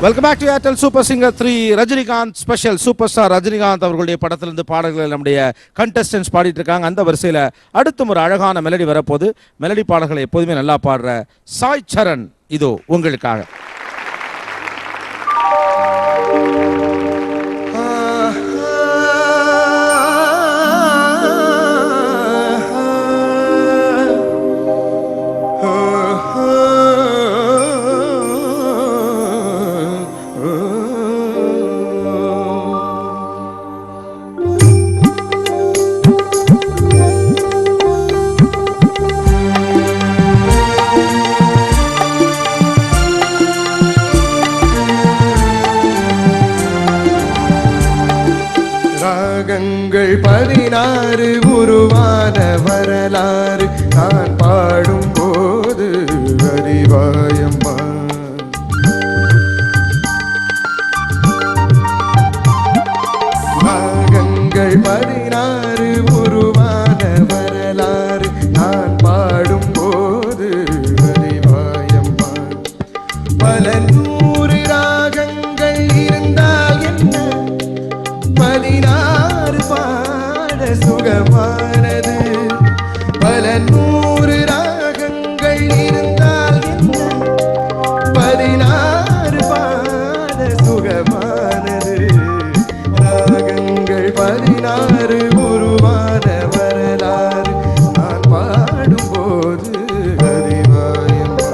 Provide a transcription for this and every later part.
Welcome back to Airtel super singer 3 Rajinikanth special. Super star Rajinikanth அவர்களுடைய படத்திலிருந்து பாடல்கள் நம்முடைய கண்டஸ்டன்ஸ் பாடிட்டு இருக்காங்க. அந்த வரிசையில் அடுத்தும் ஒரு அழகான மெலடி வரப்போது. மெலடி பாடல்களை எப்போதுமே நல்லா பாடுற சாய் சரண் இதோ உங்களுக்காக. ராகங்கள் 16 உருவான வரலாறு நான் பாடும் போது அறிவாயம்மா. ராகங்கள் 16 உருவான வரலாறு நான் பாடும் போது அறிவாயம்மா. பல நூறு ராகங்கள் இருந்தால் என்ன, 16 பாட சுகமானது. பல நூறு ராகங்கள் இருந்தால் என்ன, 16 பாட சுகமானது. ராகங்கள் 16 உருவான வரலாறு நான் பாடும்போது அறிவாயம்மா.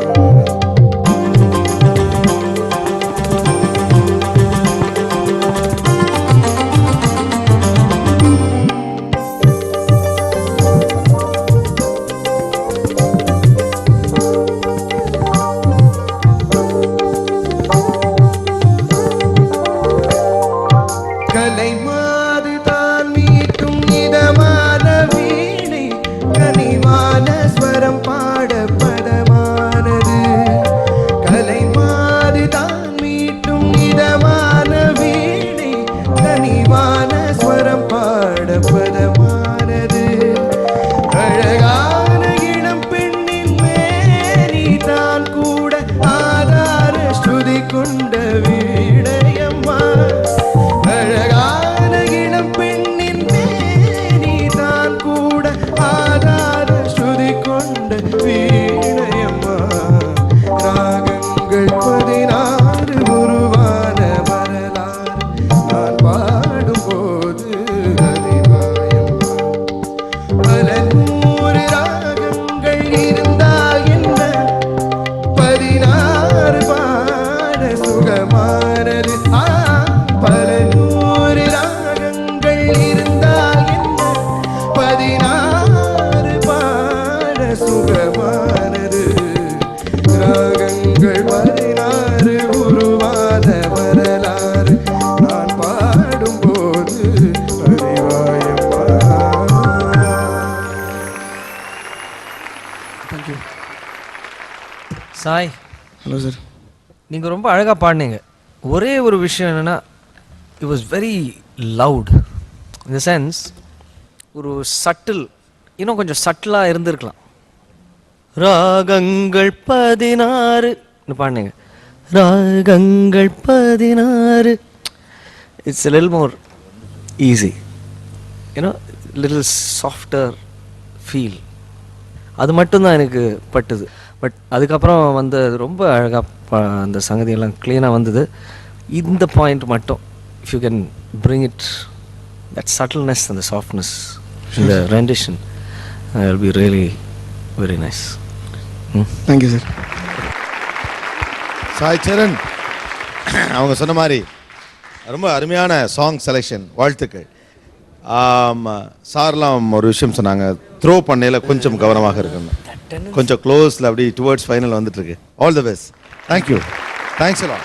கலைமாது தான் மீட்டும் இதமான வீணை, கனிவான ஸ்வரம் பாட பதமானது. கலைமாது தான் மீட்டும் இதமான வீணை, கனிவான ஸ்வரம் பாட பதமானது. அழகான இளம் பெண்ணின் மேனி தான் கூட ஆதார ஸ்ருதி கொண்ட வீணையம்மா. அழகான இளம் பெண்ணின் மேனி தான் கூட ஆதார ஸ்ருதி கொண்ட வீணையம்மா. ராகங்கள் 16 உருவான வரலாறு நான் பாடும்போது அறிவாயம்மா. பல நூறு ராகங்கள் இருந்தால் என்ன, 16 பாட சுகமானது. பல நூறு ராகங்கள் இருந்தால் என்ன, 16 பாட சுகமானது. ராகங்கள் 16 உருவாத வரலாறு நான் பாடும்போது அறிவாயம்மா. தேங்க்யூ சாய். Hello sir. நீங்கள் ரொம்ப அழகாக பாடினீங்க. ஒரே ஒரு விஷயம் என்னென்னா, இட் வாஸ் வெரி லவுட். இந்த சென்ஸ் ஒரு சட்டில், இன்னும் கொஞ்சம் சட்டிலாக இருந்திருக்கலாம். ராகங்கள் 16 பாடினீங்க. ராகங்கள் 16 it's a little more easy, little softer feel. அது மட்டும்தான் எனக்கு பட்டுது. பட் அதுக்கப்புறம் வந்து அது ரொம்ப அழகாக அந்த சங்கதியெல்லாம் க்ளீனாக வந்தது. இந்த பாயிண்ட் மட்டும் if you can bring it, that subtleness and softness இந்த rendition will be really very nice. Thank you sir. Sai Charan அவங்க சொன்ன மாதிரி ரொம்ப அருமையான சாங் செலெக்ஷன், வாழ்த்துக்கள். சார்லாம் ஒரு விஷயம் சொன்னாங்க, த்ரோ பண்ணையில் கொஞ்சம் கவனமாக இருக்குன்னு. கொஞ்சம் க்ளோஸில் அப்படி டுவர்ட்ஸ் ஃபைனல் வந்துட்டுருக்கு. All the best. Thank you. Thanks எல்லாம்.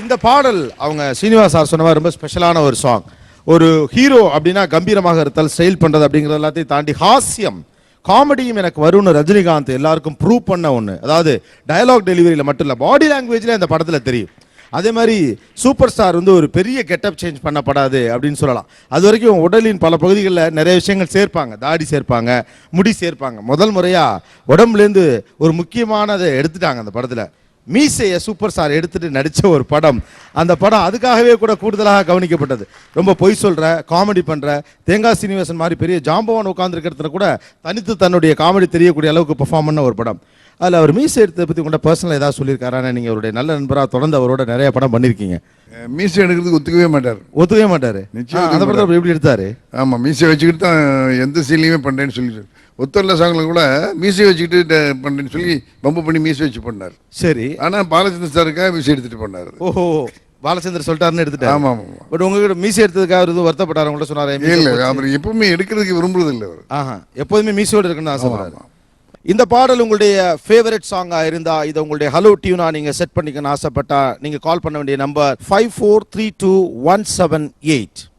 இந்த பாடல் அவங்க ஸ்ரீனிவாஸ் சார் சொன்ன மாதிரி ரொம்ப ஸ்பெஷலான ஒரு சாங். ஒரு ஹீரோ அப்படின்னா கம்பீரமாக இருத்தல், ஸ்டைல் பண்ணுறது அப்படிங்கிறது எல்லாத்தையும் தாண்டி ஹாஸ்யம் காமெடியும் எனக்கு வரும்னு ரஜினிகாந்த் எல்லாருக்கும் ப்ரூவ் பண்ண ஒன்று. அதாவது டயலாக் டெலிவரியில் மட்டும் இல்லை, பாடி லாங்குவேஜில் இந்த படத்தில் தெரியும். அதே மாதிரி சூப்பர் ஸ்டார் வந்து ஒரு பெரிய கெட்டப் சேஞ்ச் பண்ணப்படாது அப்படின்னு சொல்லலாம். அது வரைக்கும் உடலின் பல பகுதிகளில் நிறைய விஷயங்கள் சேர்ப்பாங்க, தாடி சேர்ப்பாங்க, முடி சேர்ப்பாங்க. முதல் முறையாக உடம்புலேருந்து ஒரு முக்கியமானதை எடுத்துட்டாங்க அந்த படத்தில். மீசையை சூப்பர் ஸ்டார் எடுத்துட்டு நடிச்ச ஒரு படம். அந்த படம் அதுக்காகவே கூட கூடுதலாக கவனிக்கப்பட்டது. ரொம்ப பொய் சொல்ற, காமெடி பண்ற, தேங்காய் சீனிவாசன் மாதிரி பெரிய ஜாம்பவான் உட்கார்ந்துருக்கிறதுல கூட தனித்து தன்னுடைய காமெடி தெரியக்கூடிய அளவுக்கு பெர்ஃபார்ம் பண்ண ஒரு படம். அதில் அவர் மீசை எடுத்ததை பற்றி உங்கள்கிட்ட பர்சனலாக ஏதாவது சொல்லியிருக்காரா? நீங்கள் அவருடைய நல்ல நண்பராக தொடர்ந்து அவரோட நிறைய படம் பண்ணியிருக்கீங்க. மீசை எடுக்கிறதுக்கு ஒத்துக்கவே மாட்டார். ஒத்துக்கவே மாட்டார். நிச்சயம் அந்த படத்தை எப்படி எடுத்தாரு? ஆமாம், மீசை வச்சுக்கிட்டு தான் எந்த சீன்லையுமே பண்ணுறேன்னு சொல்லிட்டு, ஒத்தரில் சாங்கில் கூட மீசை வச்சுக்கிட்டு பண்ணுறேன்னு சொல்லி பம்பு பண்ணி மீசை வச்சு பண்ணார். சரி. ஆனால் பாலச்சந்திர சாருக்காக மீசை எடுத்துகிட்டு பண்ணார். ஓஹோ, பாலச்சந்தர் சொல்லிட்டாருன்னு எடுத்துட்டாரு. ஆமாம் ஆமாம். பட் உங்ககிட்ட மீசை எடுத்ததுக்காக அவர் எதுவும் வருத்தப்பட்டார்? உங்கள்ட்ட சொன்னார்? இல்லை, அவர் எப்பவுமே எடுக்கிறதுக்கு விரும்புறது இல்லை அவர். ஆஹா, எப்போதுமே மீசையோடு இருக்குன்னு ஆசைப்படுறாரு. இந்த பாடல் உங்களுடைய ஃபேவரட் சாங்கா இருந்தா இதை உங்களுடைய ஹலோ டியூனா நீங்க செட் பண்ணிக்கணும்னு ஆசைப்பட்டா நீங்க கால் பண்ண வேண்டிய நம்பர் 5432 178.